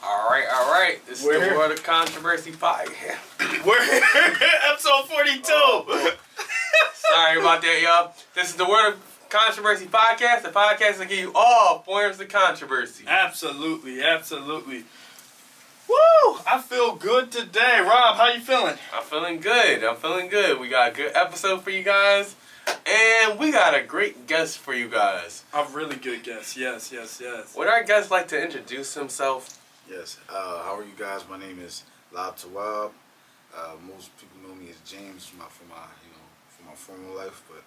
All right. This is the World of Controversy podcast. We're episode 42. Sorry about that, y'all. This is the World of Controversy podcast. The podcast that give you all forms of controversy. Absolutely. Woo! I feel good today. Rob, how you feeling? I'm feeling good. We got a good episode for you guys. And we got a great guest for you guys. A really good guest. Yes. Would our guest like to introduce himself? Yes. How are you guys? My name is Tawab. Most people know me as James from my former life, but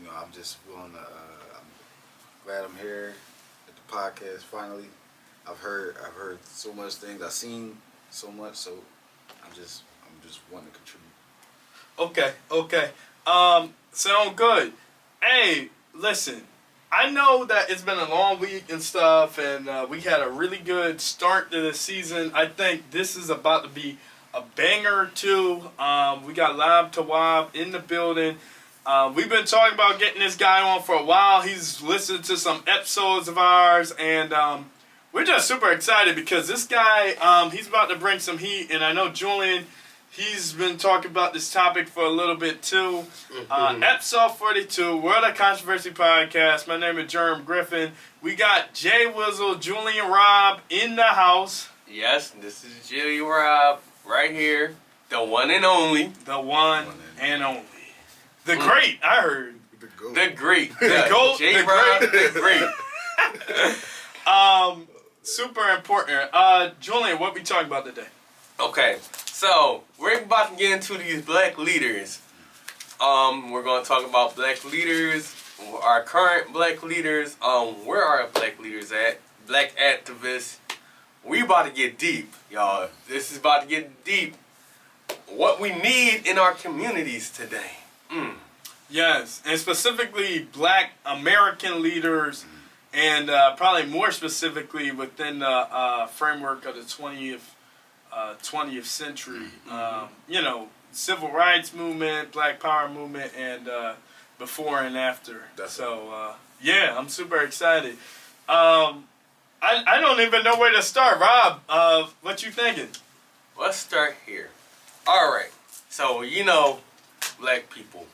I'm just willing to. I'm glad I'm here at the podcast finally. I've heard so much things. I've seen so much, so I'm just wanting to contribute. Okay. Sound good. Hey, listen. I know that it's been a long week and stuff, and we had a really good start to the season. I think this is about to be a banger too. We got Lab Tawab in the building. We've been talking about getting this guy on for a while. He's listened to some episodes of ours, and we're just super excited because this guy, he's about to bring some heat, and I know Julian, he's been talking about this topic for a little bit too. Episode 42, World of Controversy podcast. My name is Germ Griffin. We got Jay Wizzle, Julian, Rob in the house. Yes, this is Julian Rob right here. The one and only. The one and only. The great, I heard. The GOAT. The great. The GOAT. J-Rob, the great. Super important. Julian, what we talking about today? Okay, so we're about to get into these black leaders. We're going to talk about black leaders, our current black leaders. Where are our black leaders at? Black activists. We about to get deep, y'all. This is about to get deep. What we need in our communities today. Yes, and specifically black American leaders, and probably more specifically within the framework of the 20th century. Civil rights movement, Black Power movement, and before and after. So, I'm super excited. I don't even know where to start. Rob, what you thinking? Let's start here. All right. So, black people,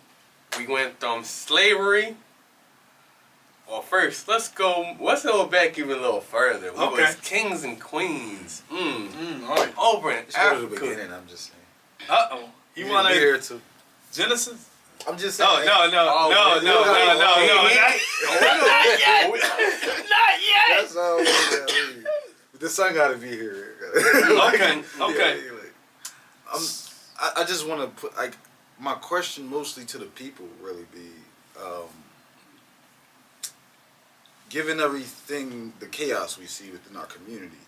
we went from slavery. Well, first, let's go back even a little further. We was kings and queens. All right. Over in Let's go to the Africa. beginning. I'm just saying. Uh-oh. You want to... here too. Genesis? I'm just saying. No. Not yet. That's all. The son got to be here. Okay. I just want to put my question mostly to the people really be, given everything, the chaos we see within our community,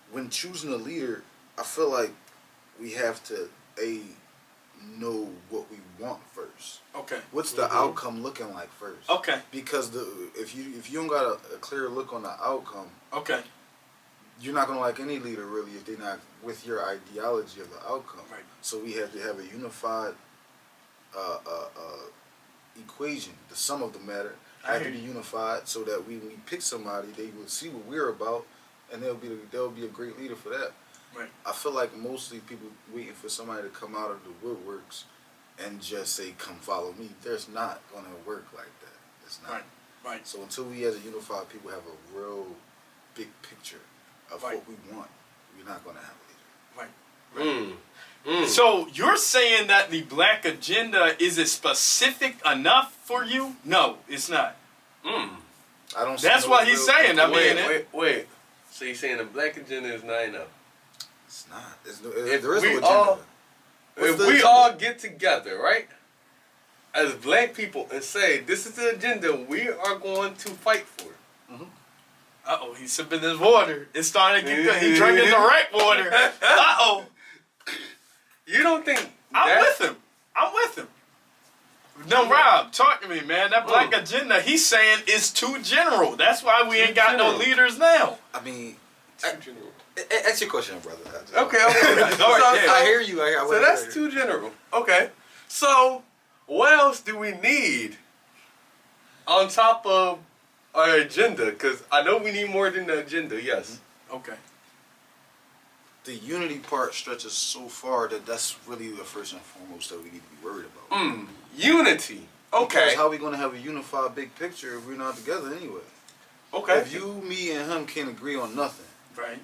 when choosing a leader, I feel like we have to know what we want first. Okay. What's the outcome looking like first? Okay. Because if you don't got a clear look on the outcome, okay, you're not gonna like any leader really if they're not with your ideology of the outcome. Right. So we have to have a unified equation. The sum of the matter have to be unified so that when we pick somebody, they will see what we're about, and they'll be a great leader for that. Right. I feel like mostly people waiting for somebody to come out of the woodworks and just say, "Come follow me." There's not gonna work like that. It's not. Right. So until we as a unified people have a real big picture of what we want, we're not gonna have a leader. Right. So you're saying that the black agenda, is it specific enough for you? No, it's not. I don't. That's what he's saying. Wait. So you're saying the black agenda is not enough? It's not. If there is we no agenda. If we all get together, right, as black people, and say this is the agenda we are going to fight for. Uh-oh, he's sipping his water. It's starting to get good. He's drinking the right water. Uh-oh. You don't think I'm with him. No, Rob, talk to me, man. That black agenda, he's saying, is too general. That's why we ain't got no leaders now. I mean, too general. Ask your question, brother. Okay. I hear you. So that's too general. Okay. So what else do we need on top of our agenda, because I know we need more than the agenda. Yes. Okay. The unity part stretches so far that that's really the first and foremost that we need to be worried about. Unity. Okay. Because how we gonna have a unified big picture if we're not together anyway? Okay. If you, me, and him can't agree on nothing, Right.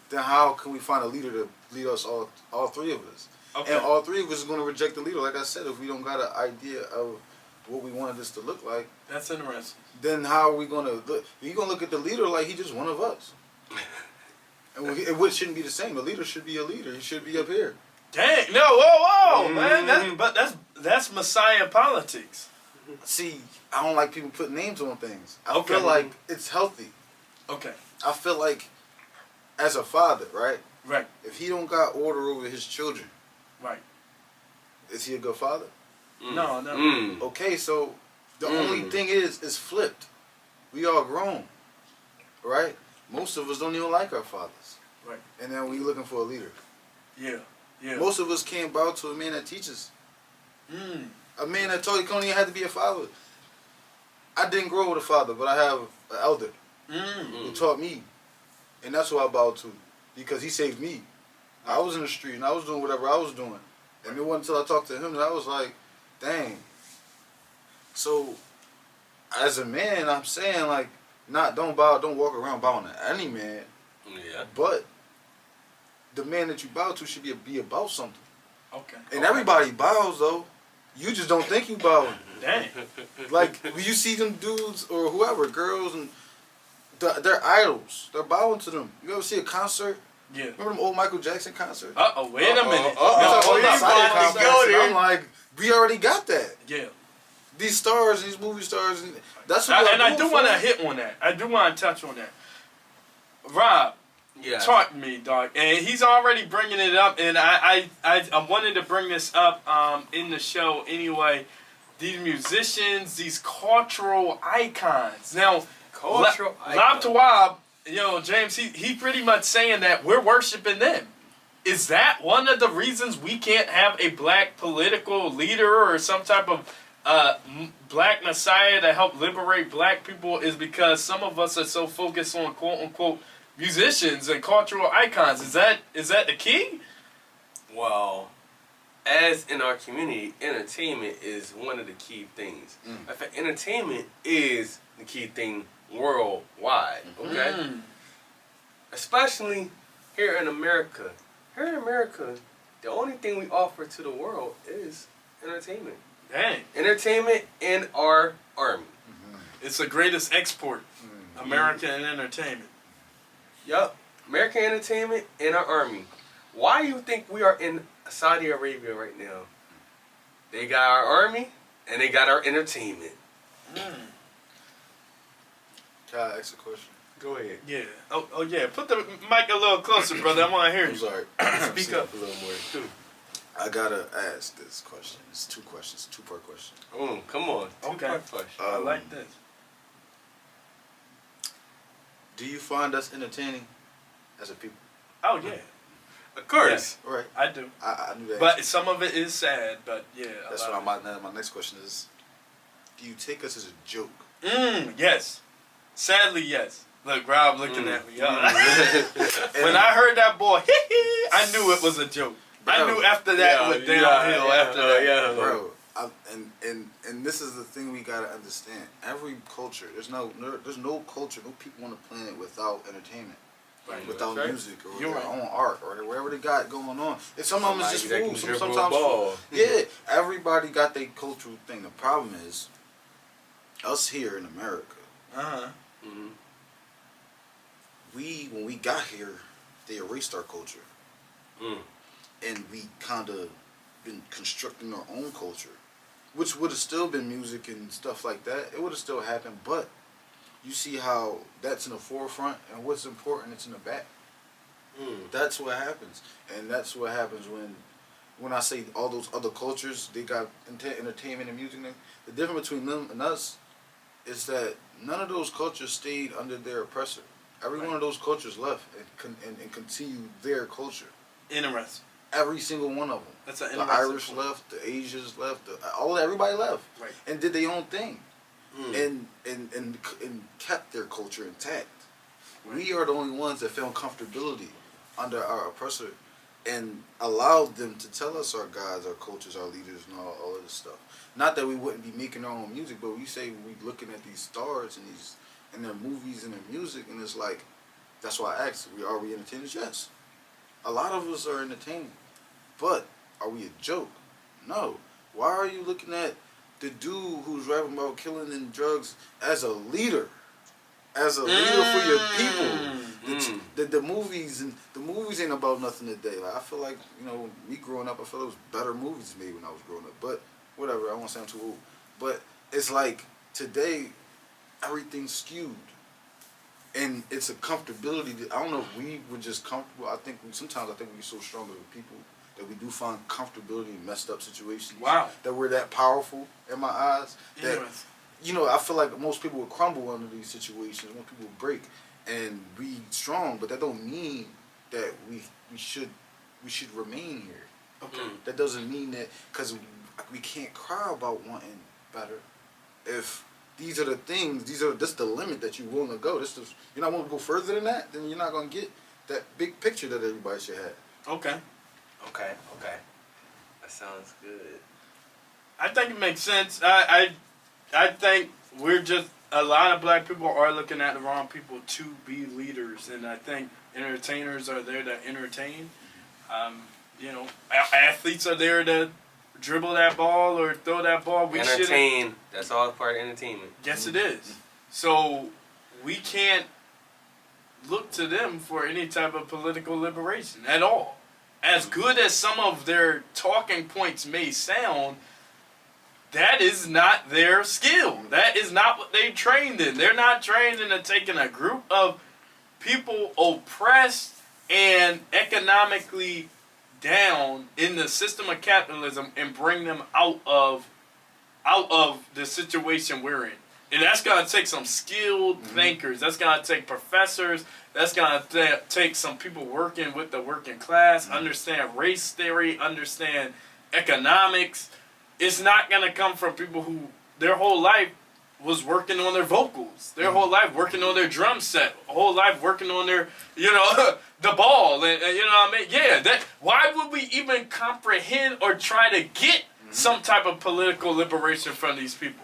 then how can we find a leader to lead us all three of us? Okay. And all three of us is gonna reject the leader. Like I said, if we don't got an idea of what we wanted this to look like, That's interesting. then how are we gonna look? We gonna look at the leader like he just one of us. And it shouldn't be the same. The leader should be a leader. He should be up here. Dang. No. Whoa, man. That's Messiah politics. See, I don't like people putting names on things. I Okay. feel like it's healthy. Okay. I feel like as a father, right? Right. If he don't got order over his children, Right. is he a good father? No. No. Okay, so the only thing is flipped. We all grown, right? Most of us don't even like our fathers. Right. And then we looking for a leader. Yeah. Yeah. Most of us can't bow to a man that teaches. Mm. A man that told you don't even have to be a father. I didn't grow with a father, but I have an elder who taught me. And that's who I bow to. Because he saved me. I was in the street and I was doing whatever I was doing. And it wasn't until I talked to him that I was like, dang. So, as a man, I'm saying like, don't walk around bowing to any man. Yeah. But the man that you bow to should be about something. Okay. And everybody bows though. You just don't think you bowing. Dang. Like when you see them dudes or whoever, girls and they're idols. They're bowing to them. You ever see a concert? Yeah. Remember them old Michael Jackson concerts? Wait a minute. I'm like, we already got that. Yeah. These stars, these movie stars, and that's what. And I do want to hit on that. I do want to touch on that. Rob, Yeah. talk to me, dog. And he's already bringing it up, and I wanted to bring this up in the show anyway. These musicians, these cultural icons. Now, Cultural Lab Tawab, James, he pretty much saying that we're worshiping them. Is that one of the reasons we can't have a black political leader or some type of black messiah to help liberate black people? Is because some of us are so focused on quote unquote musicians and cultural icons. Is that the key? Well, as in our community, entertainment is one of the key things. In fact, entertainment is the key thing worldwide. Okay, especially here in America. Here in America, the only thing we offer to the world is entertainment. Dang. Entertainment and our army. It's the greatest export. American entertainment. Yup. American entertainment and our army. Why do you think we are in Saudi Arabia right now? They got our army and they got our entertainment. Can I ask a question? Go ahead. Yeah. Oh yeah. Put the mic a little closer, brother. I want to hear I'm you. sorry. Speak up a little more too. I gotta ask this question. It's two questions, two-part question. Come on. Okay. Two-part question. I like this. Do you find us entertaining as a people? Oh yeah. Of course. Right. I do. I knew that. But some of it is sad. But yeah. That's what my next question is. Do you take us as a joke? Yes. Sadly, yes. Look, Rob looking at me. When I heard that boy, I knew it was a joke. I knew after that went downhill after that. Yeah. Bro, and this is the thing we gotta understand. Every culture, there's no culture, no people on the planet without entertainment, Right. without That's right. music or You're their right. own art or whatever they got going on. And some of them is just Somebody that food. can dribble a Sometimes ball. food. Yeah, everybody got their cultural thing. The problem is, us here in America, when we got here, they erased our culture. And we kind of been constructing our own culture, which would have still been music and stuff like that. It would have still happened, but you see how that's in the forefront and what's important, it's in the back. That's what happens. And that's what happens when I say all those other cultures, they got entertainment and music. The difference between them and us is that none of those cultures stayed under their oppressor. Every one of those cultures left and continued their culture. Interesting. Every single one of them. That's an The interesting Irish point. left, the Asians left, everybody left, Right. and did their own thing. and kept their culture intact. We are the only ones that found comfortability under our oppressor and allowed them to tell us our gods, our cultures, our leaders, and all of this stuff. Not that we wouldn't be making our own music, but we say we looking at these stars and their movies and their music, and it's like, that's why I asked, are we entertainers? Yes. A lot of us are entertaining, but are we a joke? No. Why are you looking at the dude who's rapping about killing and drugs as a leader? As a leader for your people. The movies ain't about nothing today. Like, I feel like, me growing up, I feel there was better movies made when I was growing up. But whatever, I won't sound too old. But it's like today, everything's skewed. And it's a comfortability that, I don't know if we were just comfortable. Sometimes I think we're so strong as people that we do find comfortability in messed up situations. Wow. That we're that powerful in my eyes. That, I feel like most people would crumble under these situations. Most people would break and be strong, but that don't mean that we should remain here. Okay. That doesn't mean that, because we can't cry about wanting better. If these are the things, this the limit that you're willing to go. You're not willing to go further than that, then you're not gonna get that big picture that everybody should have. Okay. That sounds good. I think it makes sense. I think a lot of black people are looking at the wrong people to be leaders, and I think entertainers are there to entertain. Athletes are there to dribble that ball or throw that ball. Entertain. That's all part of entertainment. Yes, it is. So we can't look to them for any type of political liberation at all. As good as some of their talking points may sound, that is not their skill. That is not what they trained in. They're not trained into taking a group of people oppressed and economically down in the system of capitalism and bring them out of the situation we're in. And that's going to take some skilled thinkers. That's going to take professors. That's going to take some people working with the working class, understand race theory, understand economics. It's not going to come from people who their whole life was working on their vocals, their whole life working on their drum set, whole life working on their, the ball, and you know what I mean? Yeah, why would we even comprehend or try to get some type of political liberation from these people?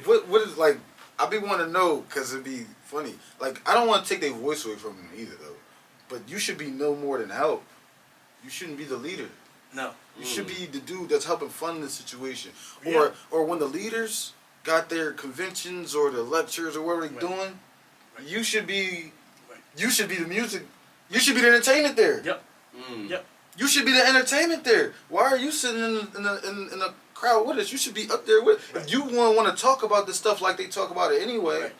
What is, like, I be wanting to know, because it'd be funny. Like, I don't want to take their voice away from them either, though. But you should be no more than help. You shouldn't be the leader. No. You should be the dude that's helping fund the situation. Yeah. Or when the leaders got their conventions or the lectures or whatever they're doing, you should be the music. You should be the entertainment there. Yep. Yep. You should be the entertainment there. Why are you sitting in the crowd with us? You should be up there with. Right. If you want to talk about this stuff like they talk about it anyway,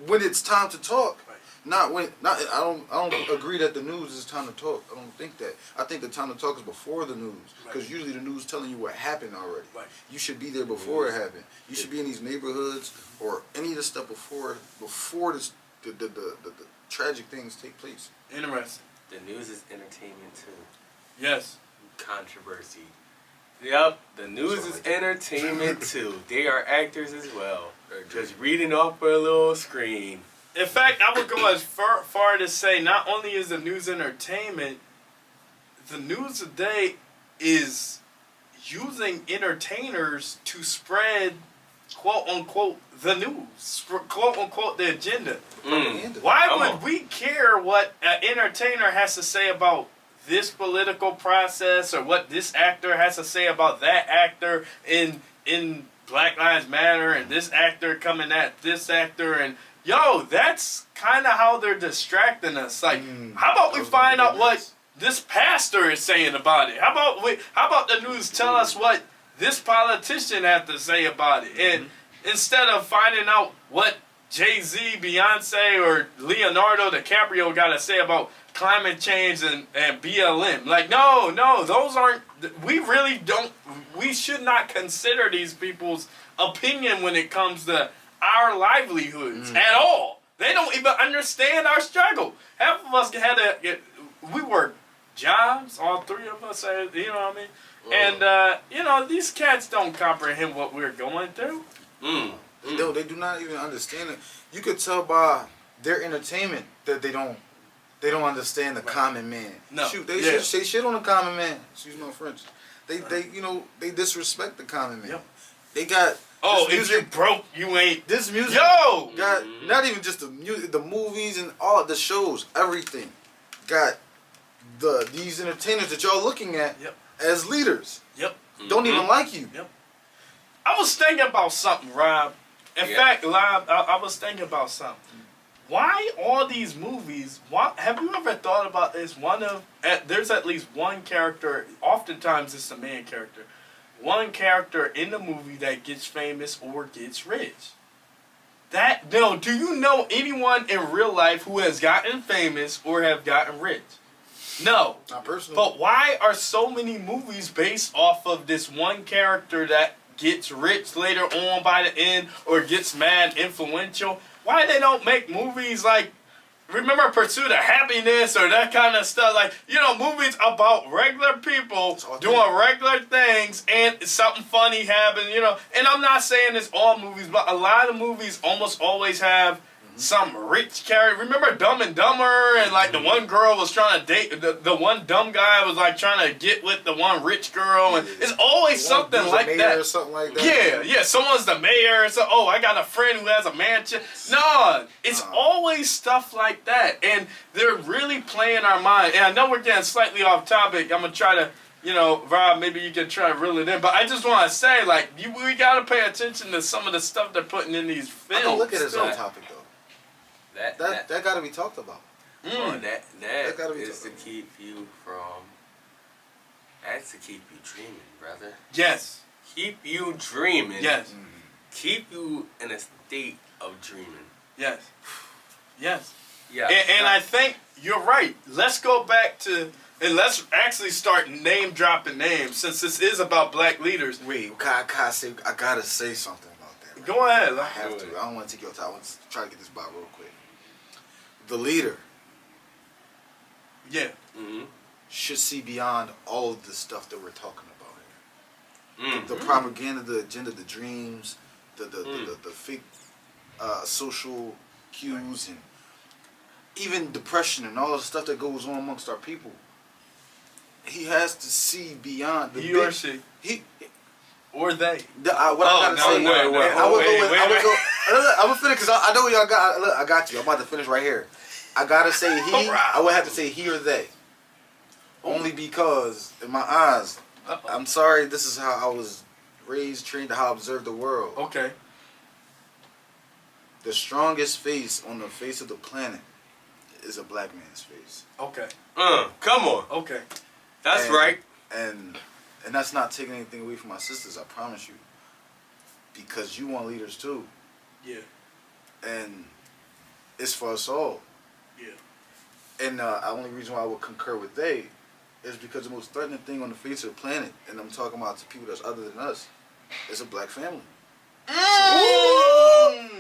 when it's time to talk. Not when. I don't agree that the news is time to talk. I don't think that. I think the time to talk is before the news, because usually the news is telling you what happened already. Right. You should be there before it happened. You should be in these neighborhoods or any of the stuff before the tragic things take place. Interesting. The news is entertainment too. Yes. Controversy. Yep, the news is entertainment too. They are actors as well. Just reading off a little screen. In fact, I would go as far to say not only is the news entertainment, the news today is using entertainers to spread, quote unquote, the news, quote unquote, the agenda. Why would we care what an entertainer has to say about this political process or what this actor has to say about that actor in Black Lives Matter and this actor coming at this actor and that's kind of how they're distracting us. Like, how about we find out what this pastor is saying about it? How about the news tell us what this politician has to say about it? And instead of finding out what Jay-Z, Beyonce, or Leonardo DiCaprio got to say about climate change and BLM. Like, no, those aren't, we should not consider these people's opinion when it comes to our livelihoods at all. They don't even understand our struggle. Half of us we work jobs, all three of us, you know what I mean? And, these cats don't comprehend what we're going through. They do not even understand it. You could tell by their entertainment that they don't understand the common man. No. Shoot, they shit on the common man. Excuse my French. They disrespect the common man. Yep. They got if you broke, you ain't. This music Yo! got not even just the music, the movies and all the shows, everything got these entertainers that y'all looking at as leaders. Yep. Don't even like you. Yep. I was thinking about something, Rob. In fact, Rob, I was thinking about something. Why all these movies? Have you ever thought about this? There's at least one character. Oftentimes, it's the main character. One character in the movie that gets famous or gets rich. Do you know anyone in real life who has gotten famous or have gotten rich? No. Not personally. But why are so many movies based off of this one character that gets rich later on by the end or gets mad influential? Why they don't make movies like, remember Pursuit of Happiness or that kind of stuff? Like, movies about regular people doing regular things and something funny happens, And I'm not saying it's all movies, but a lot of movies almost always have some rich character. Remember Dumb and Dumber? And like the one girl was trying to date, the one dumb guy was like trying to get with the one rich girl. And it's always something like that. Or something like that. Yeah. Someone's the mayor. So, I got a friend who has a mansion. No, it's always stuff like that. And they're really playing our mind. And I know we're getting slightly off topic. I'm going to try to, Rob, maybe you can try to reel it in. But I just want to say, we got to pay attention to some of the stuff they're putting in these films. I don't look at it as off topic, though. That got to be talked about. That gotta be is to keep you from. That's to keep you dreaming, brother. Yes. Keep you dreaming. Yes. Keep you in a state of dreaming. Yes. Yes. Yeah. And I think you're right. Let's go back to, and let's actually start name dropping names since this is about black leaders. Wait, I gotta say something about that. Right? Go ahead. I have to. I don't want to take your time. I want to try to get this by real quick. The leader. Yeah. Should see beyond all of the stuff that we're talking about here. The propaganda, the agenda, the dreams, the fake social cues, and even depression and all the stuff that goes on amongst our people. He has to see beyond the or she. Or they. I'm gonna finish because I know y'all got. Look, I got you. I'm about to finish right here. I gotta say he. I would have to say he or they. Only because in my eyes, I'm sorry. This is how I was raised, trained to how I observe the world. Okay. The strongest face on the face of the planet is a black man's face. Okay. Come on. Okay. That's right. And that's not taking anything away from my sisters, I promise you. Because you want leaders too. Yeah. And it's for us all. Yeah. And the only reason why I would concur with they is because the most threatening thing on the face of the planet, and I'm talking about to people that's other than us, is a black family.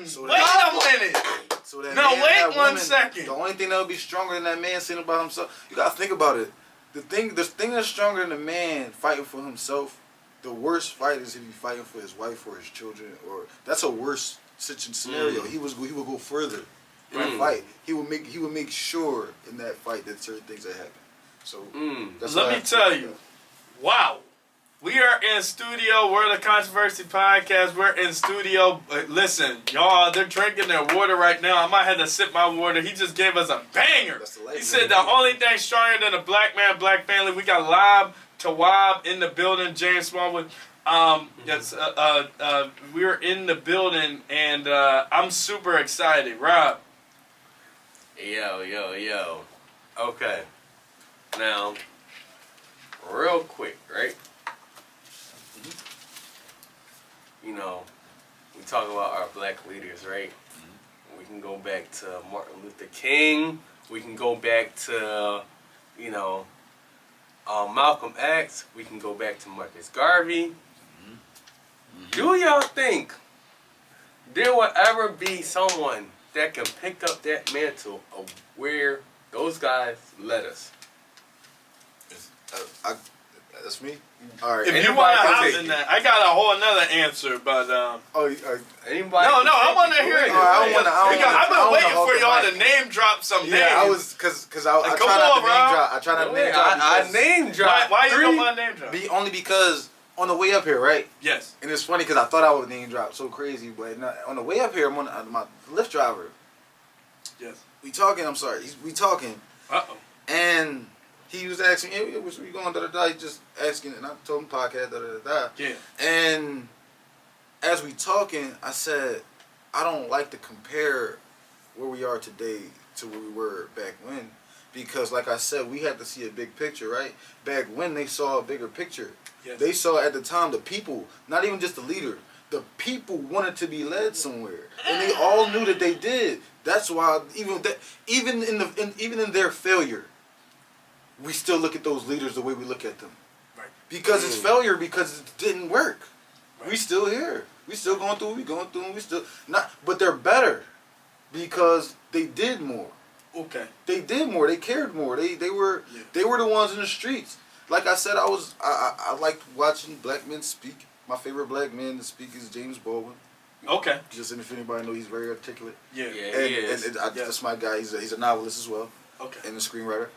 So wait a minute. So that now man, wait that one woman, second. The only thing that would be stronger than that man saying about himself, you gotta think about it. The thing that's stronger than a man fighting for himself, the worst fight is if he's fighting for his wife or his children, or that's a worse scenario. He would go further in that fight. He would make sure in that fight that certain things that happen. So let me tell you, wow. We are in studio. We're the Controversy Podcast. We're in studio. Listen, y'all, they're drinking their water right now. I might have to sip my water. He just gave us a banger. He said the only thing stronger than a black man, black family. We got Lab, Tawab in the building. James Smallwood. Yes, we're in the building, and I'm super excited. Rob. Yo. Okay. Now, real quick, right? We talk about our black leaders, right? We can go back to Martin Luther King. We can go back to, Malcolm X. We can go back to Marcus Garvey. Do y'all think there will ever be someone that can pick up that mantle of where those guys led us? That's me. All right. If you Anybody want to can hop take in it. that, I got a whole another answer, but Anybody? no, I want to hear it. I don't wanna- Because I've been I don't waiting wanna for hold y'all the to mic. name drop some names. Yeah, I was because I Like, try come not on, to bro. name drop. I try not to name drop. I because- name drop. Why you three. don't want to name drop? Only because on the way up here, right? Yes. And it's funny because I thought I would name drop so crazy, but on the way up here, I'm on my Lyft driver. Yes. We talking. I'm sorry. We talking, Uh-oh. and he was asking, "Hey, where you going?" Da da da. He just asking, and I told him podcast. Da da da da. Yeah. And as we talking, I said, I don't like to compare where we are today to where we were back when, because like I said, we had to see a big picture, right? Back when they saw a bigger picture. Yes. They saw at the time the people, not even just the leader, the people wanted to be led somewhere, and they all knew that they did. That's why even in their failure, we still look at those leaders the way we look at them. Right. Because it's failure because it didn't work. Right. We still here. We still going through what we going through. And we still not, but they're better because they did more. Okay. They did more. They cared more. They were the ones in the streets. Like I said, I liked watching black men speak. My favorite black man to speak is James Baldwin. Okay. Just if anybody know, he's very articulate. Yeah. Yeah, And, he is. that's my guy. He's a novelist as well. Okay. And a screenwriter.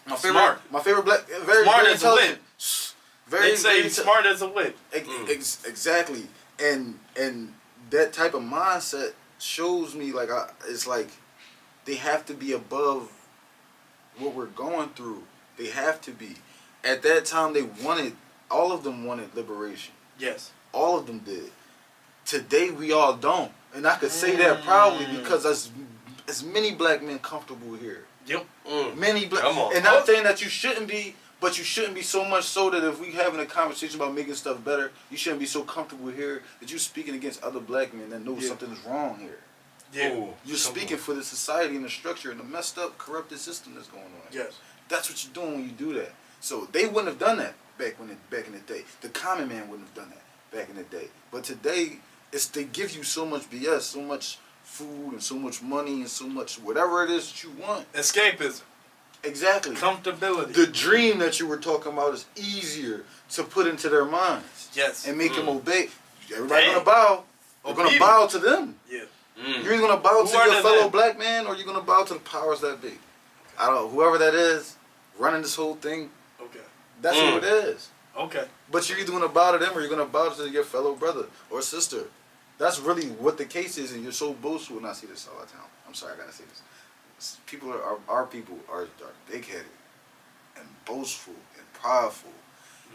My Smart. favorite black, very Smart very as a whip. intelligent. Very They say he's smart as a whip. Exactly, and that type of mindset shows me like it's like they have to be above what we're going through. They have to be. At that time, all of them wanted liberation. Yes. All of them did. Today, we all don't, and I could say that proudly because as many black men comfortable here. Yep. Many black, Come on. and not saying that you shouldn't be, but you shouldn't be so much so that if we having a conversation about making stuff better, you shouldn't be so comfortable here that you're speaking against other black men that know something is wrong here. Yeah. Ooh, You're speaking for the society and the structure and the messed up, corrupted system that's going on. Yes. That's what you're doing when you do that. So they wouldn't have done that back in the day. The common man wouldn't have done that back in the day. But today, they give you so much BS, so much food and so much money and so much whatever it is that you want. Escapism. Exactly. Comfortability. The dream that you were talking about is easier to put into their minds. Yes. And make them obey. Everybody's Dang. gonna bow. They're gonna Obedient. bow to them. Yeah. You're either gonna bow Who to are your they fellow then? black man or you're gonna bow to the powers that be. I don't know, whoever that is running this whole thing, Okay. that's who it is. Okay. But you're either gonna bow to them or you're gonna bow to your fellow brother or sister. That's really what the case is, and you're so boastful. And I see this all the time. I'm sorry, I gotta say this. People our people are big-headed and boastful and prideful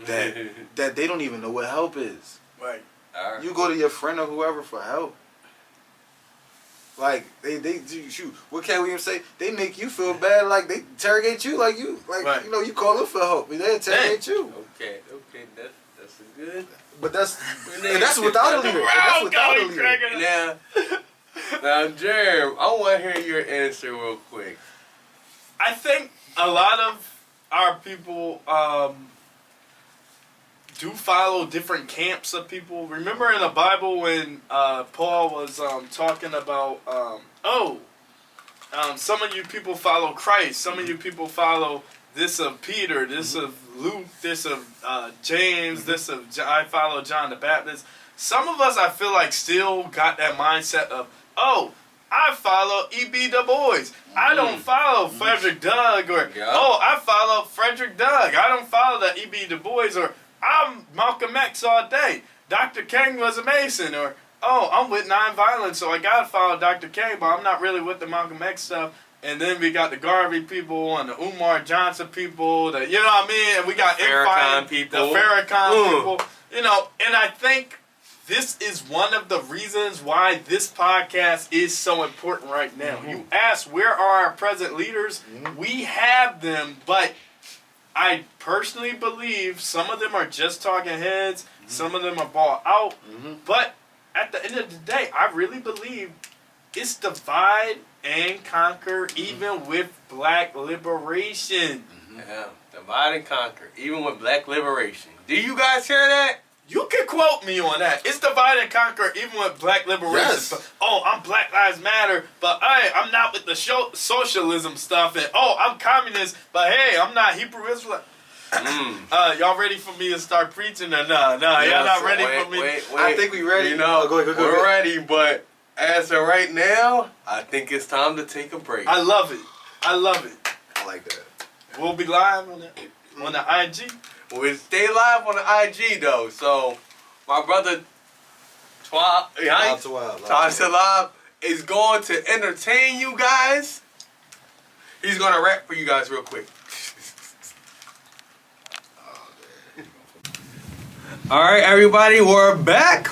that they don't even know what help is. Right. All right. You go to your friend or whoever for help. Like they do shoot. What can we even say? They make you feel bad. Like they interrogate you. Like Right. you know you call them for help. They interrogate you. Okay, that's a good. But that's without a leader. And that's without a leader. Now, Germ, I want to hear your answer real quick. I think a lot of our people do follow different camps of people. Remember in the Bible when Paul was talking about, some of you people follow Christ, some of you people follow this of Peter, this of Luke, this of James, this of I follow John the Baptist. Some of us, I feel like, still got that mindset of, I follow E.B. Du Bois. I don't follow Frederick Doug, or, I follow Frederick Doug. I don't follow the E.B. Du Bois, or, I'm Malcolm X all day. Dr. King was a Mason, or, I'm with nonviolence, so I gotta follow Dr. King, but I'm not really with the Malcolm X stuff. And then we got the Garvey people and the Umar Johnson people, you know what I mean? And we got Farrakhan people. The Farrakhan people. You know, and I think this is one of the reasons why this podcast is so important right now. You ask, where are our present leaders? We have them, but I personally believe some of them are just talking heads, some of them are bought out, but at the end of the day, I really believe it's divide and conquer, even with black liberation. Yeah, divide and conquer, even with black liberation. Do you guys hear that? You can quote me on that. It's divide and conquer, even with black liberation. Yes. But, I'm Black Lives Matter, but hey, I'm not with the socialism stuff. And I'm communist, but hey, I'm not Hebrew Israelite. Y'all ready for me to start preaching or nah? Nah, y'all not ready for me. Wait. I think we ready. You know, go ahead. we're ready, but as of right now, I think it's time to take a break. I love it. I like that. We'll be live on the IG. We'll stay live on the IG though. So my brother Tawab is going to entertain you guys. He's gonna rap for you guys real quick. All right, everybody, we're back.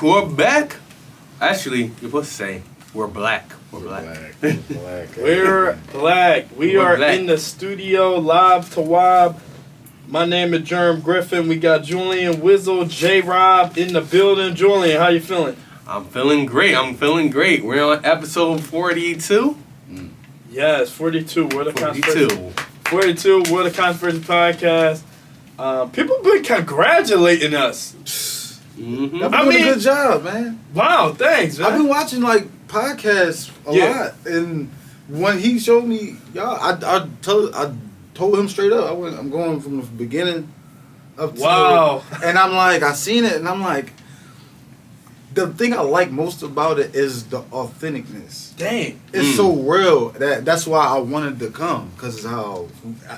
Actually, you're supposed to say we're black. We're black. We're black. We are black. in the studio live. Tawab. My name is Germ Griffin. We got Julian, Wizzle, J-Rob in the building. Julian, how you feeling? I'm feeling great. We're on episode 42. Yes, 42. We're the 42. 42. We're the Controversy Podcast. People been congratulating us. Mm-hmm. Y'all been doing a good job, man. Wow, thanks, man. I've been watching like podcasts a lot, and when he showed me y'all, I told him straight up. I'm going from the beginning up to and I'm like, I seen it, and I'm like, the thing I like most about it is the authenticness. Dang, it's so real that's why I wanted to come, because it's how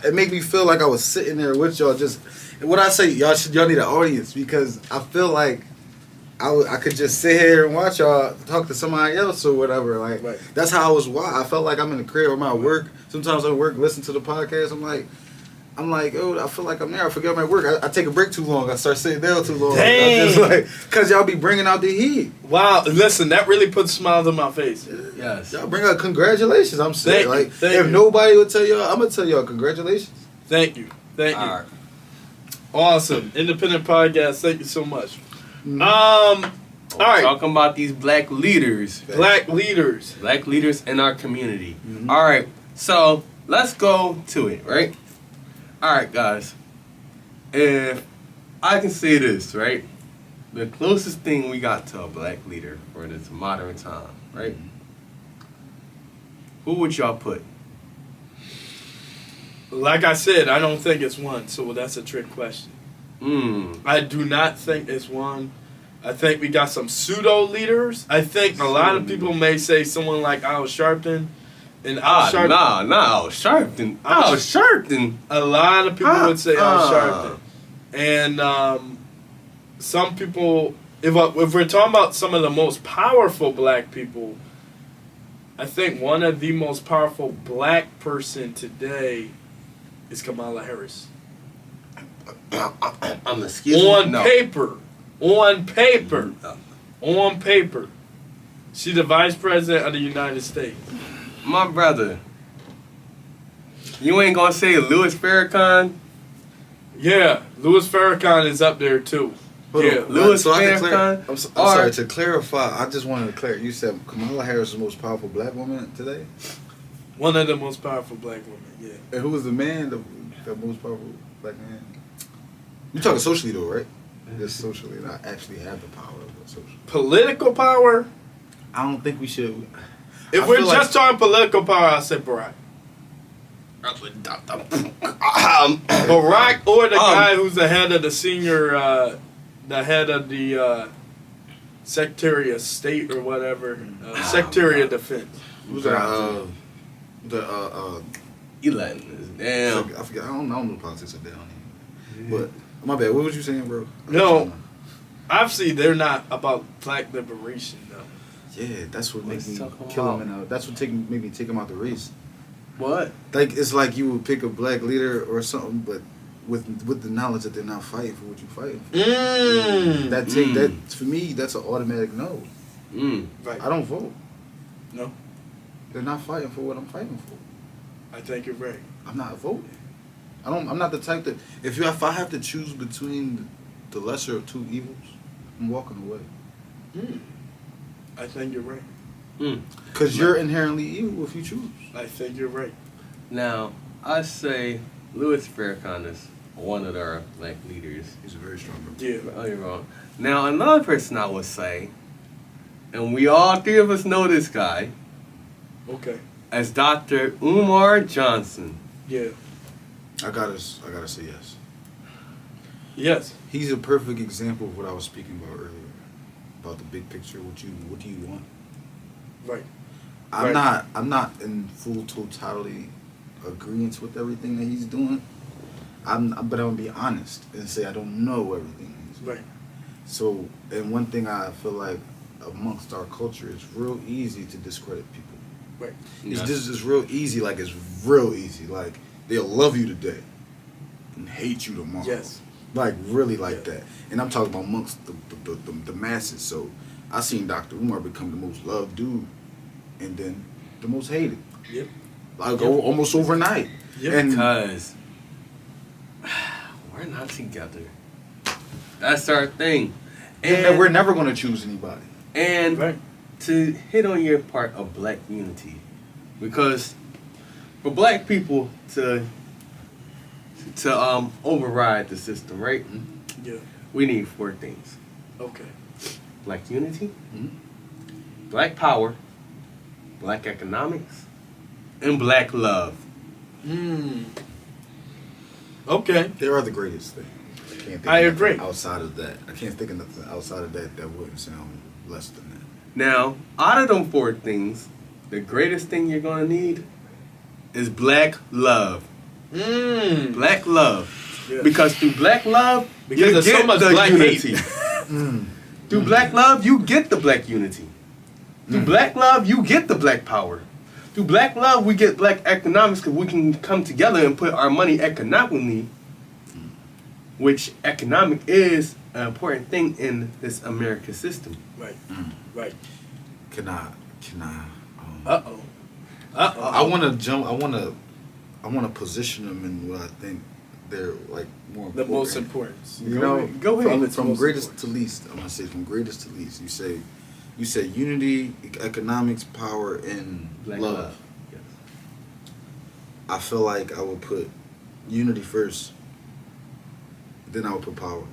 it made me feel like I was sitting there with y'all. Just what I say, y'all need an audience, because I feel like I could just sit here and watch y'all talk to somebody else or whatever. Like that's how I was. I felt like I'm in the crib or I'm at work. Sometimes I work, listen to the podcast. I'm like, oh, I feel like I'm there. I forget my work. I take a break too long. I start sitting down too long. Dang. Just like, cause y'all be bringing out the heat. Wow, listen, that really puts smiles on my face. Yes. Y'all bring out congratulations. I'm saying, like, Thank if you. nobody would tell y'all, I'm gonna tell y'all congratulations. Thank you. All right. Awesome. Independent podcast. Thank you so much. All right. Talking about these black leaders. Black leaders. Black leaders in our community. All right. So let's go to it, right? All right, guys. If I can say this, right? The closest thing we got to a black leader for this modern time, right? Who would y'all put? Like I said, I don't think it's one, so that's a trick question. I do not think it's one. I think we got some pseudo leaders. I think a lot of people may say someone like Al Sharpton. And Al Sharpton. Al Sharpton. Al Sharpton. A lot of people would say Al Sharpton. And some people, if we're talking about some of the most powerful black people, I think one of the most powerful black person today is Kamala Harris. On paper, she's the vice president of the United States. My brother, you ain't gonna say Louis Farrakhan? Yeah, Louis Farrakhan is up there too. Louis Farrakhan. I'm sorry, to clarify, I just wanted to clarify. You said Kamala Harris is the most powerful black woman today? One of the most powerful black women, yeah. And who was the man, the most powerful black man? You're talking socially though, right? Just socially, not actually have the power, but socially. Political power? I don't think we should. If we're just talking political power, I'll say Barack. Barack or the guy who's the head of the the head of the Secretary of State or whatever, Secretary of Defense. Who's that? Elon. Damn. I forget. I don't know the politics are down here. But my bad. What was you saying, bro? No, obviously they're not about black liberation though. Yeah, that's what makes me kill him. That's what made me take him out the race. What? Like it's like you would pick a black leader or something, but with the knowledge that they're not fighting for what you're fighting for. That for me, that's an automatic no. Right. I don't vote. No. They're not fighting for what I'm fighting for. I think you're right. I'm not voting. I'm not the type that if I have to choose between the lesser of two evils, I'm walking away. I think you're right. Because you're inherently evil if you choose. I think you're right. Now, I say Louis Farrakhan is one of our black leaders. He's a very strong man. Yeah. Oh, you're wrong. Now, another person I would say, and we all three of us know this guy, Okay. as Dr. Umar Johnson. Yeah. I gotta say yes. Yes. He's a perfect example of what I was speaking about earlier, about the big picture. What do you want? Right. I'm not in full totality agreement with everything that he's doing. But I'm gonna be honest and say I don't know everything he's doing. Right. So, and one thing I feel like amongst our culture, it's real easy to discredit people. Right. It's just real easy. Like it's real easy. Like they'll love you today and hate you tomorrow. Yes. Like really like that. And I'm talking about amongst the masses. So I seen Dr. Umar become the most loved dude, and then the most hated. Yep. Like almost overnight. Yep. And Because we're not together. That's our thing. and we're never gonna choose anybody. And Right. to hit on your part of black unity, because for black people to override the system, right? Yeah. We need 4 things: Okay. black unity, Mhm. black power, black economics, and black love. Okay. They are the greatest thing. Can't think I of nothing agree. Outside of that, I can't think of nothing outside of that that wouldn't sound less than that. Now, out of them 4 things, the greatest thing you're gonna need is black love. Black love. Yeah. Because through black love, Because you there's get so much the black unity. hate. Through black love, you get the black unity. Through black love, you get the black power. Through black love, we get black economics because we can come together and put our money economically, which economic is an important thing in this American system. Right. Right. Can I? Uh-oh. I want to jump. I want to position them in what I think they're like more The important. most important. You know, Go ahead. From Most greatest important. to least. I'm gonna say from greatest to least. You say unity, economics, power, and Black love. love. Yes. I feel like I would put unity first. Then I would put power.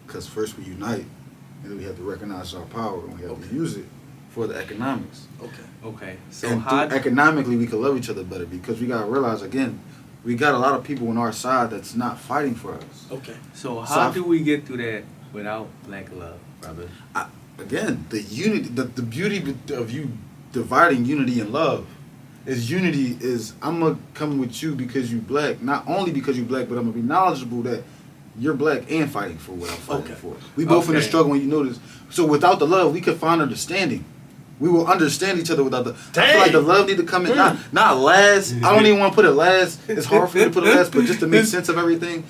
Because first we unite, and then we have to recognize our power, and we have to use it for the economics. Okay. Okay. So And how economically, we can love each other better because we gotta realize again, we got a lot of people on our side that's not fighting for us. Okay. So So how I- do we get through that without black love, brother? Again, the unity, the beauty of you dividing unity and love is unity is I'm gonna come with you because you black, not only because you black, but I'm gonna be knowledgeable that you're black and fighting for what I'm fighting Okay. for. We both in the Okay. struggle, and you know this. So without the love, we could find understanding. We will understand each other without the. I feel like the love need to come in, not last. I don't even want to put it last. It's hard for me to put it last, but just to make sense of everything.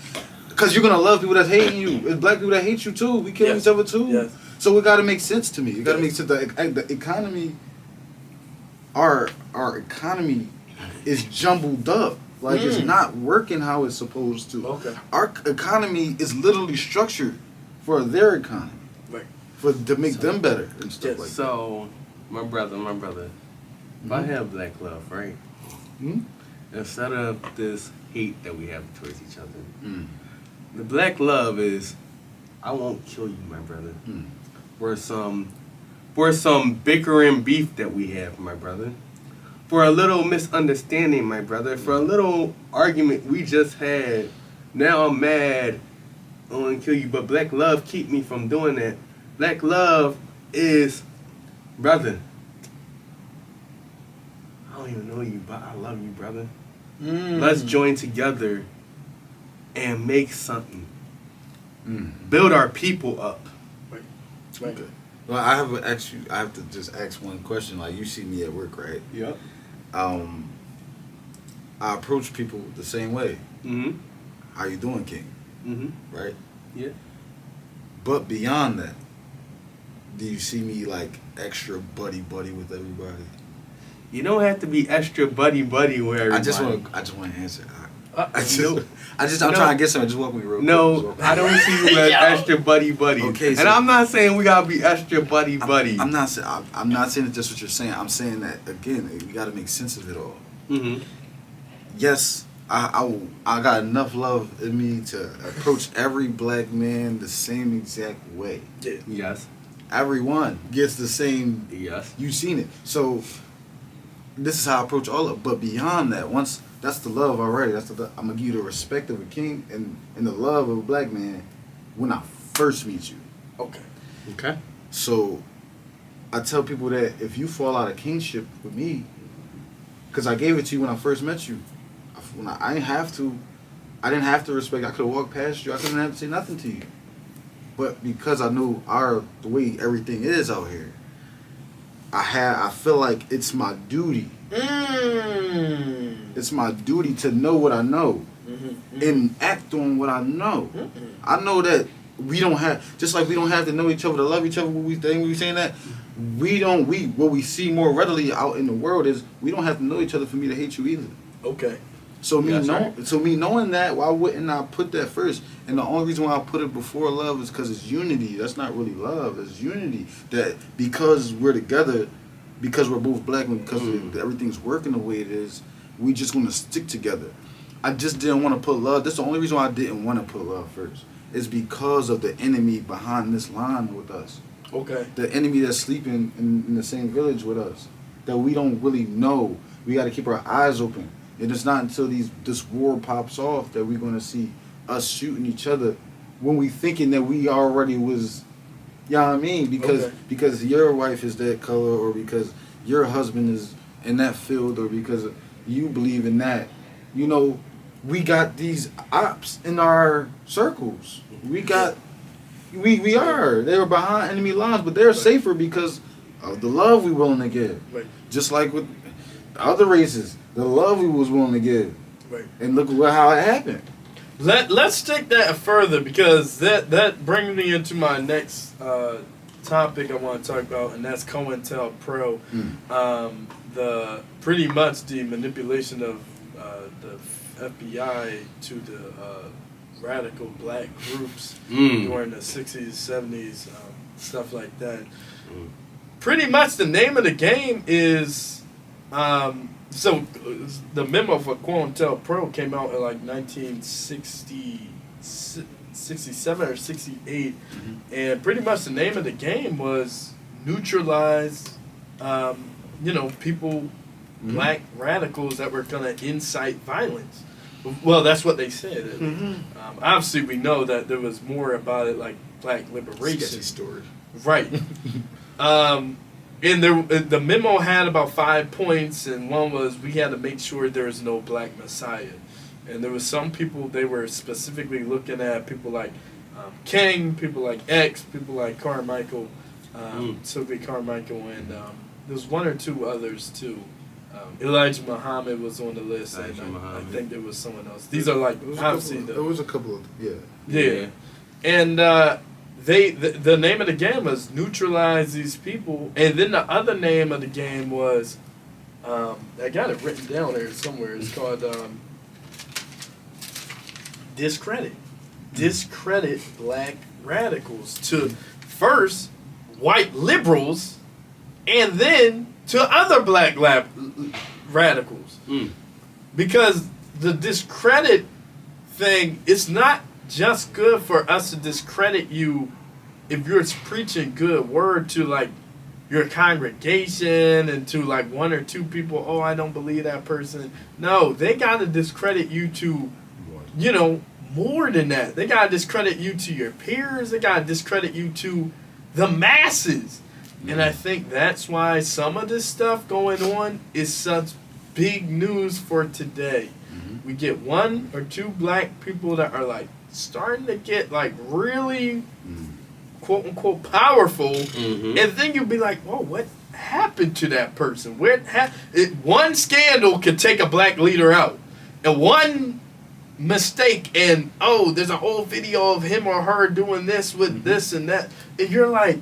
Because you're gonna love people that's hating you. It's black people that hate you too. We kill Yes. each other too. Yes. So it got to make sense to me. It got to make sense. The economy, our economy, is jumbled up. Like it's not working how it's supposed to. Okay. Our economy is literally structured for their economy, Right. to make them better and stuff Yes. like that. So, my brother, if I have black love, right? Mhm. Instead of this hate that we have towards each other, Mm. the black love is, I won't kill you, my brother. Mm. For some bickering beef that we have, my brother. For a little misunderstanding, my brother. For a little argument we just had. Now I'm mad. I want to kill you, but black love keep me from doing that. Black love is, brother, I don't even know you, but I love you, brother. Let's join together and make something. Build our people up. Right. Okay. Well, I have to just ask one question. Like you see me at work, right? Yep. I approach people the same way. Mm-hmm. How you doing, King? Mm-hmm. Right? Yeah. But beyond that, do you see me like extra buddy with everybody? You don't have to be extra buddy with everybody. I just want to answer. I'm No. trying to get something. Just walk me real quick. Just No, walk me. I don't see you as extra buddy. Okay, and so- I'm not saying we gotta be extra buddy. I'm not saying that just what you're saying. I'm saying that again. We got to make sense of it all. Mm-hmm. Yes, I got enough love in me to approach every black man the same exact way. Yeah. Yes. Everyone gets the same. Yes. You've seen it. So this is how I approach all of it. But beyond that, once that's the love already. I'm gonna give you the respect of a king and the love of a black man when I first meet you. Okay. Okay. So I tell people that if you fall out of kingship with me, because I gave it to you when I first met you, I didn't have to respect. I could have walked past you. I couldn't have to say nothing to you. But because I knew the way everything is out here, I feel like it's my duty. It's my duty to know what I know and act on what I know. I know that we don't have, just like we don't have to know each other to love each other. When we saying that, what we see more readily out in the world is we don't have to know each other for me to hate you either. Okay. So me knowing that, why wouldn't I put that first? And the only reason why I put it before love is because it's unity. That's not really love. It's unity. That because we're together, because we're both black, and because everything's working the way it is, we just want to stick together. I just didn't want to put love. That's the only reason why I didn't want to put love first. Is because of the enemy behind this line with us. Okay. The enemy that's sleeping in the same village with us. That we don't really know. We got to keep our eyes open. And it's not until this war pops off that we're going to see us shooting each other when we thinking that we already was, you know what I mean? Because your wife is that color, or because your husband is in that field, or because you believe in that. You know, we got these ops in our circles. We are. They're behind enemy lines, but they're safer because of the love we willing to give. Right. Just like with other races, the love we was willing to give. Right. And look how it happened. Let's take that further, because that brings me into my next topic I want to talk about, and that's cointelpro. The pretty much the manipulation of the FBI to the radical black groups during the 60s, 70s, stuff like that. Pretty much the name of the game is so the memo for cointelpro came out in like 1967 or 68, and pretty much the name of the game was neutralize, people, black radicals that were gonna incite violence. Well, that's what they said. Obviously, we know that there was more about it, like black liberation. Sketchy story. Right. And the memo had about 5 points, and one was we had to make sure there was no black messiah. And there was some people they were specifically looking at, people like King, people like X, people like Carmichael, Sylvia Carmichael, and there was one or two others too. Elijah Muhammad was on the list, and I think there was someone else. These are like obviously there was a couple of yeah. And the name of the game was neutralize these people, and then the other name of the game was I got it written down there somewhere. It's called discredit black radicals to first white liberals, and then to other black radicals. Because the discredit thing, it's not just good for us to discredit you if you're preaching good word to like your congregation and to like one or two people. Oh, I don't believe that person. No, they got to discredit you to, more than that. They got to discredit you to your peers. They got to discredit you to the masses. And I think that's why some of this stuff going on is such big news for today. We get one or two black people that are like starting to get like really quote unquote powerful, and then you'll be like, whoa, what happened to that person? One scandal could take a black leader out, and one mistake, and there's a whole video of him or her doing this with this and that, and you're like,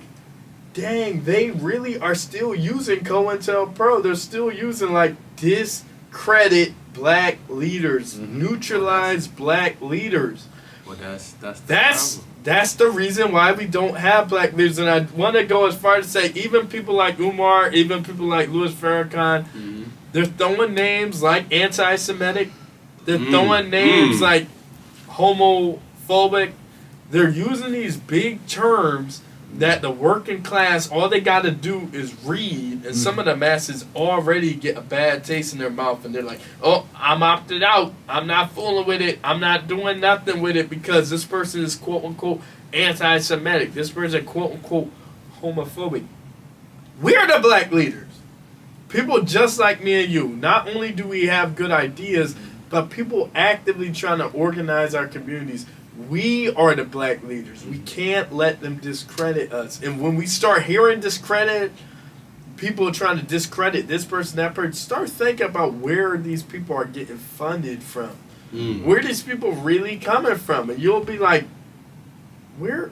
dang, they really are still using cointelpro. They're still using like discredit black leaders, neutralize black leaders. Well, that's the reason why we don't have black leaders. And I want to go as far as to say, even people like Umar, even people like Louis Farrakhan, they're throwing names like anti-Semitic. They're throwing names like homophobic. They're using these big terms that the working class, all they got to do is read, and some of the masses already get a bad taste in their mouth, and they're like, oh, I'm opted out. I'm not fooling with it. I'm not doing nothing with it because this person is quote-unquote anti-Semitic. This person quote-unquote homophobic. We're the black leaders. People just like me and you. Not only do we have good ideas, but people actively trying to organize our communities. We are the black leaders. We can't let them discredit us. And when we start hearing discredit, people are trying to discredit this person, that person, start thinking about where these people are getting funded from. Where these people really coming from. And you'll be like, where,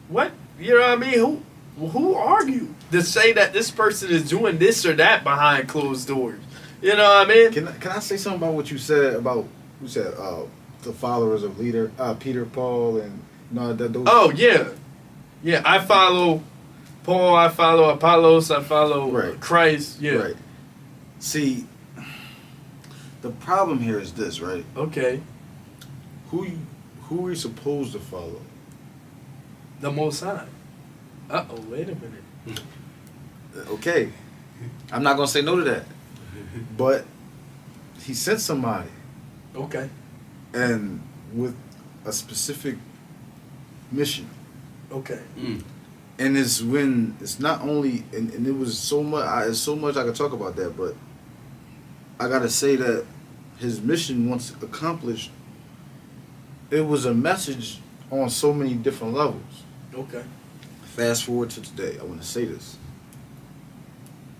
what? You know what I mean? Who are you to say that this person is doing this or that behind closed doors? You know what I mean? Can I say something about what you said about the followers of leader Peter, Paul, and those? Oh yeah. I follow Paul. I follow Apollos. I follow Christ. Yeah. Right. See, the problem here is this, right? Okay. Who are you supposed to follow? The Most High. Wait a minute. Okay, I'm not gonna say no to that, but he sent somebody. Okay. And with a specific mission. Okay. And it's when it's not only and it was so much. There's so much I could talk about that, but I gotta say that his mission, once accomplished, it was a message on so many different levels. Okay. Fast forward to today, I want to say this.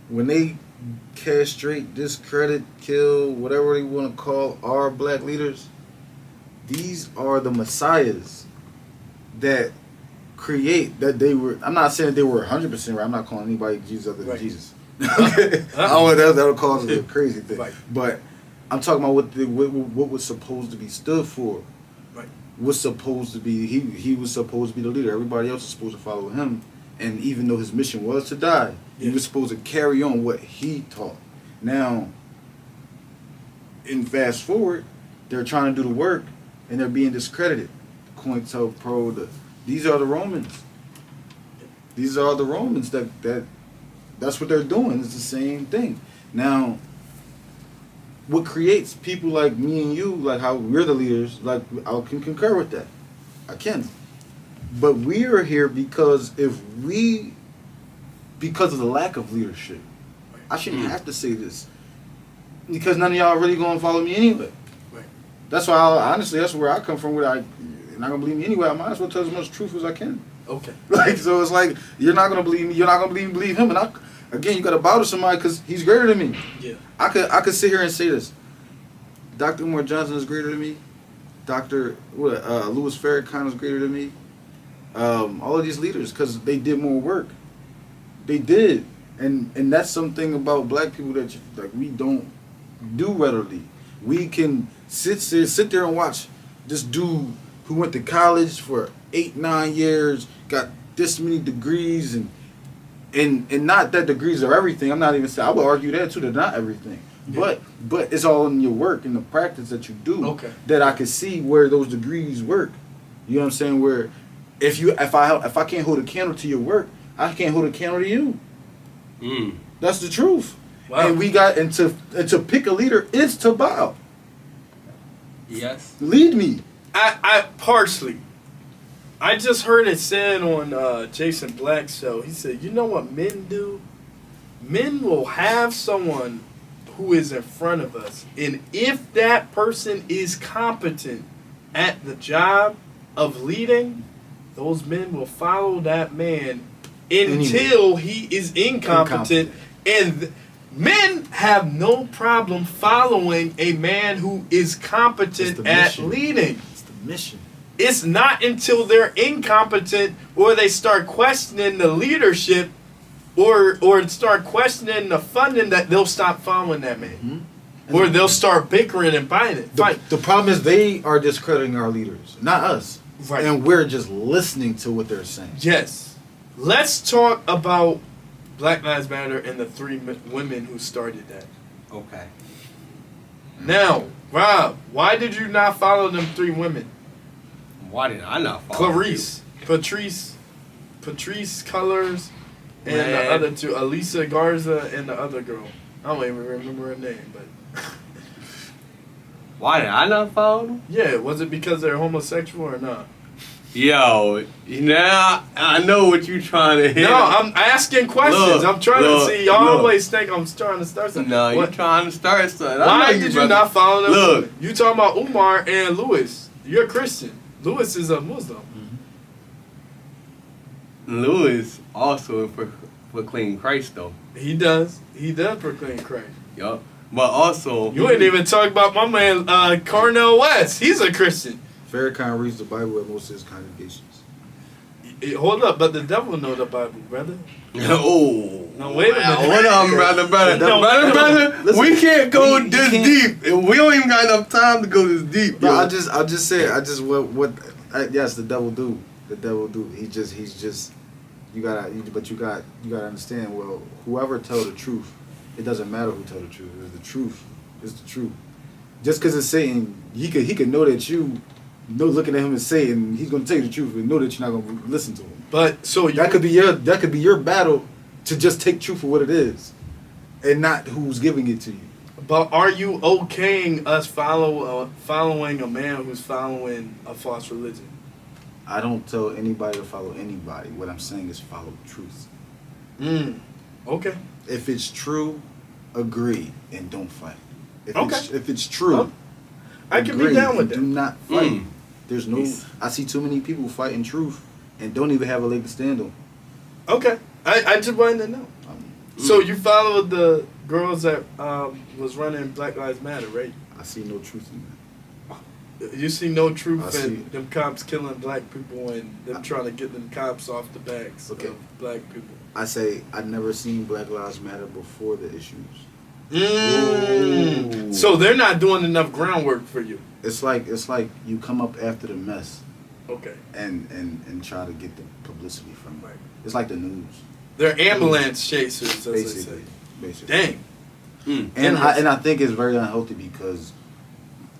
When they castrate, discredit, kill, whatever they want to call our black leaders, these are the messiahs that create, that they were, I'm not saying they were 100% right, I'm not calling anybody Jesus other than Jesus. Okay? That'll cause a crazy thing. Right. But I'm talking about what was supposed to be stood for. Right. Was supposed to be, he was supposed to be the leader. Everybody else was supposed to follow him. And even though his mission was to die, he was supposed to carry on what he taught. Now, in fast forward, they're trying to do the work, and they're being discredited. Cointelpro, these are the Romans. These are the Romans that's what they're doing. It's the same thing. Now, what creates people like me and you, like how we're the leaders, like I can concur with that. I can. But we are here because because of the lack of leadership. I shouldn't have to say this. Because none of y'all really going to follow me anyway. Right. That's why, honestly, that's where I come from. You're not going to believe me anyway. I might as well tell as much truth as I can. Okay. Like, so it's like, you're not going to believe me. You're not going to believe him. And again, you got to bow to somebody because he's greater than me. Yeah. I could sit here and say this. Dr. Umar Johnson is greater than me. Dr. Louis Farrakhan is greater than me. All of these leaders, because they did more work. They did. And that's something about black people that we don't do readily. We can sit there and watch this dude who went to college for 8-9 years, got this many degrees, and not that degrees are everything. I'm not even saying, I would argue that too, they're not everything. Yeah. But it's all in your work and the practice that you do that I can see where those degrees work. You know what I'm saying? Where if I can't hold a candle to your work, I can't hold a candle to you. That's the truth. Wow. And to pick a leader is to bow. Yes. Lead me. I partially. I just heard it said on Jason Black's show. He said, you know what men do? Men will have someone who is in front of us, and if that person is competent at the job of leading, those men will follow that man until he is incompetent. And men have no problem following a man who is competent at leading. It's the mission. It's not until they're incompetent or they start questioning the leadership or start questioning the funding that they'll stop following that man. Mm-hmm. Or they'll start bickering and fighting. The problem is they are discrediting our leaders, not us. Right. And we're just listening to what they're saying. Yes. Let's talk about Black Lives Matter and the 3 women who started that. Okay. Now, Rob, why did you not follow them 3 women? Why did I not follow Patrice. Patrice Colors and Man. the other two, Elisa Garza and the other girl. I don't even remember her name, but Why did I not follow them? yeah, was it because they're homosexual or not? Yo, now I know what you trying to hit. No, I'm asking questions. Look, I'm trying look, to see. Y'all look. always think I'm trying to start something. No, you What- trying to start something. I Why know did you brother. not follow them? Look. You talking about Umar and Lewis. You're a Christian. Lewis is a Muslim. Lewis also proclaim Christ though. He does. He does proclaim Christ. Yup. But also You ain't even talking about my man Cornel West. He's a Christian. Farrakhan reads the Bible at most of his congregations. Hold up, but the devil know the Bible, brother. Oh. No, wait a minute. Hold on, brother. No, brother. listen, we can't go you this can't- deep. And we don't even got enough time to go this deep. No, yo. I'll just say, yes, the devil do. The devil do. He's just, you gotta understand. Well, whoever tell the truth, it doesn't matter who tell the truth. It's the truth. It's the truth. Just because it's Satan, he could know that you know, looking at him and Satan, he's gonna tell you the truth and know that you're not gonna listen to him. But so you That could be your battle to just take truth for what it is, and not who's giving it to you. But are you okaying us following a man who's following a false religion? I don't tell anybody to follow anybody. What I'm saying is follow truth. Okay. If it's true, agree and don't fight. Okay. If it's true, Well, I can be agree down with and that. do not fight. Mm. There's no. I see too many people fighting truth and don't even have a leg to stand on. Okay. I just wanted to know. So you followed the girls that was running Black Lives Matter, right? I see no truth in that. You see no I truth see. in them cops killing black people and them trying to get them cops off the backs Okay. of black people. I say I never seen Black Lives Matter before the issues. Ooh. So they're not doing enough groundwork for you. It's like you come up after the mess Okay. and try to get the publicity from it. It's like the news, They're ambulance chasers, as they say. basically. Dang. And I think it's very unhealthy because,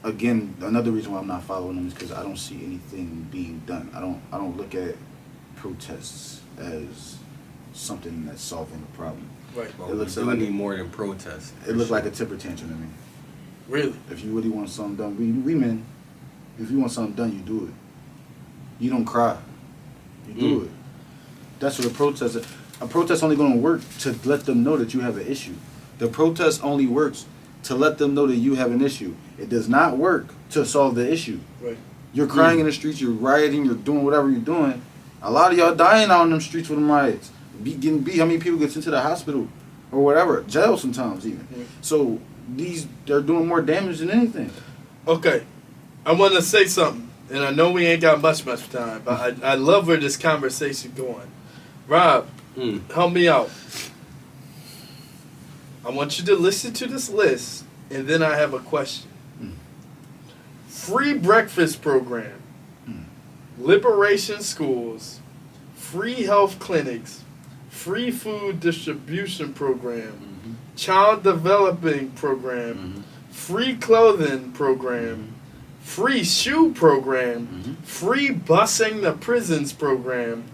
again, another reason why I'm not following them is because I don't see anything being done. I don't look at protests as something that's solving the problem. Right. Well, It looks we do like need more than protests. It looks like a temper tantrum to me. Really? If you really want something done, we men, if you want something done, you do it. You don't cry. You do it. That's what a protest is. A protest only going to work to let them know that you have an issue. The protest only works to let them know that you have an issue. It does not work to solve the issue. Right. You're crying in the streets, you're rioting, you're doing whatever you're doing. A lot of y'all dying out in them streets with them riots. Getting beat, how many people gets into the hospital or whatever, jail sometimes even. So they're doing more damage than anything. Okay. I want to say something, and I know we ain't got much time, but I love where this conversation going. Rob, help me out. I want you to listen to this list, and then I have a question. Free breakfast program, liberation schools, free health clinics, free food distribution program, child developing program, free clothing program, free shoe program, free busing the prisons program,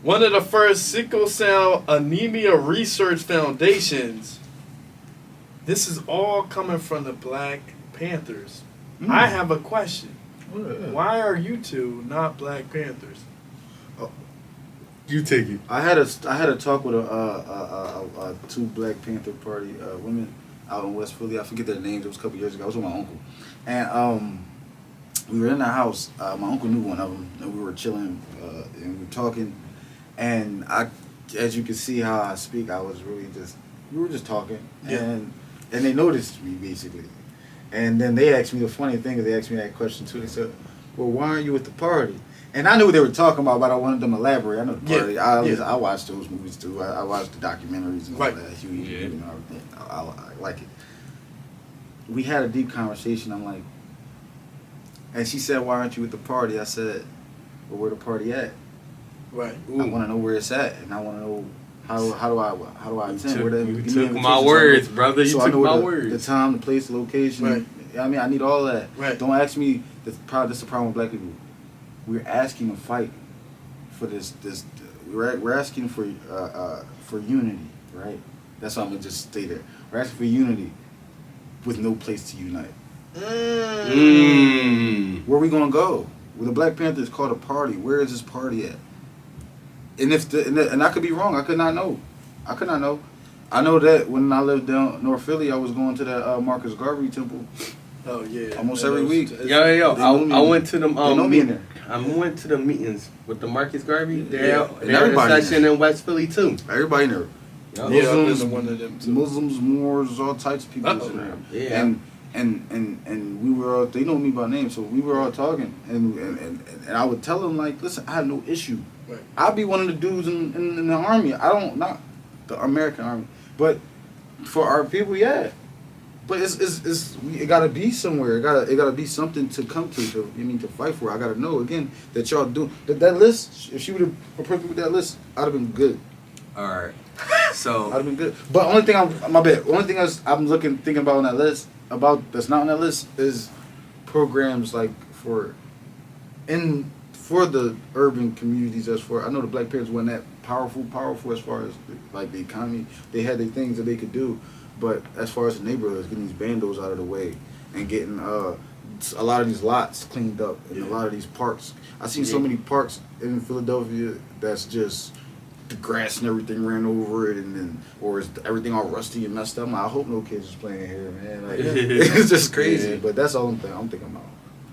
one of the first sickle cell anemia research foundations. This is all coming from the Black Panthers. I have a question. Why are you two not Black Panthers? You take it. I had a talk with two Black Panther Party women out in West Philly. I forget their names. It was a couple years ago. I was with my uncle, and we were in the house. My uncle knew one of them, and we were chilling and we were talking. And as you can see how I speak, I was really we were just talking, and they noticed me basically. And then they asked me, the funny thing is they asked me that question too. They said, "Well, why aren't you at the party?" And I knew what they were talking about, but I wanted them to elaborate. I know the party. I watched those movies too. I watched the documentaries and all that. Huey and everything. I like it. We had a deep conversation. I'm like, and she said, "Why aren't you at the party?" I said, "Well, where the party at?" Right. I want to know where it's at, and I want to know how do I attend? You took my words, brother. You took my words. The time, the place, the location. Right. I mean, I need all that. Right. Don't ask me. This is the problem with Black people. We're asking to fight for this we're asking for unity, right? That's what I'm gonna just stay there. We're asking for unity with no place to unite. Where are we gonna go? Well, the Black Panthers called a party. Where is this party at? And and I could be wrong. I could not know. I know that when I lived down North Philly, I was going to that Marcus Garvey temple. Oh yeah. Almost every week. Yo. I went to them. They know me in there. I went to the meetings with the Marcus Garvey. Yeah. They're And everybody in section in West Philly too. Everybody in there. Yeah, I've been Muslims, to one of them too. Muslims, Moors, all types of people was in there. Yeah. And we were all, they know me by name, so we were all talking, and I would tell them like, listen, I have no issue. Right. I'll be one of the dudes in the army. I don't, not the American army, but for our people, yeah. But it gotta be somewhere. It gotta be something to come to fight for. I gotta know again that y'all do that list. If she would have approached me with that list, I'd have been good. All right. So I'd have been good. But only thing I'm thinking about on that list that's not on that list is programs like for the urban communities. I know the Black Panthers weren't that powerful as far as like the economy. They had the things that they could do, but as far as the neighborhoods, getting these bandos out of the way and getting a lot of these lots cleaned up and a lot of these parks. I've seen so many parks in Philadelphia that's just the grass and everything ran over it, or is everything all rusty and messed up. I hope no kids is playing here, man. Like, it's just crazy. Yeah. But that's all I'm thinking about.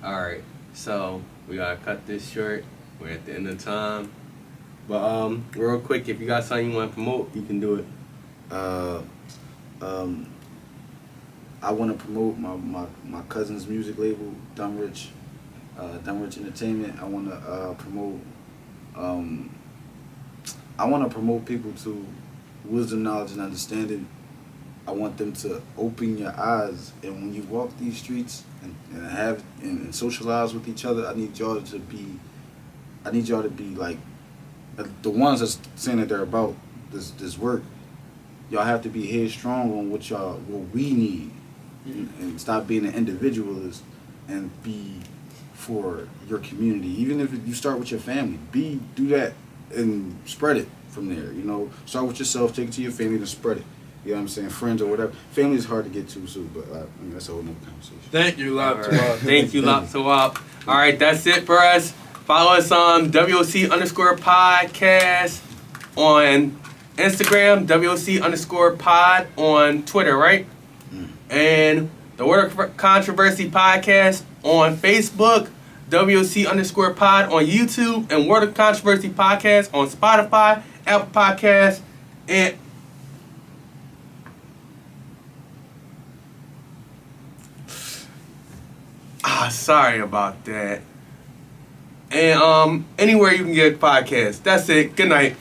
all right. So we gotta cut this short. We're at the end of time. But real quick, if you got something you want to promote, you can do it. I want to promote my cousin's music label, Dumb Rich Entertainment. I want to promote people to wisdom, knowledge, and understanding. I want them to open your eyes, and when you walk these streets and socialize with each other, I need y'all to be like the ones that's saying that they're about this work. Y'all have to be headstrong on what we need, and stop being an individualist and be for your community. Even if you start with your family, do that and spread it from there. Start with yourself, take it to your family, and spread it. You know what I'm saying? Friends or whatever. Family is hard to get to, but that's a whole nother conversation. Thank you, Lab All Tawab. right. Thank you, Lab Tawab. All right, that's it for us. Follow us on WOC_podcast on Instagram, WOC_pod on Twitter, right? And the Word of Controversy podcast on Facebook, WOC_pod on YouTube, and Word of Controversy podcast on Spotify, Apple Podcasts, and sorry about that. And anywhere you can get podcasts. That's it. Good night.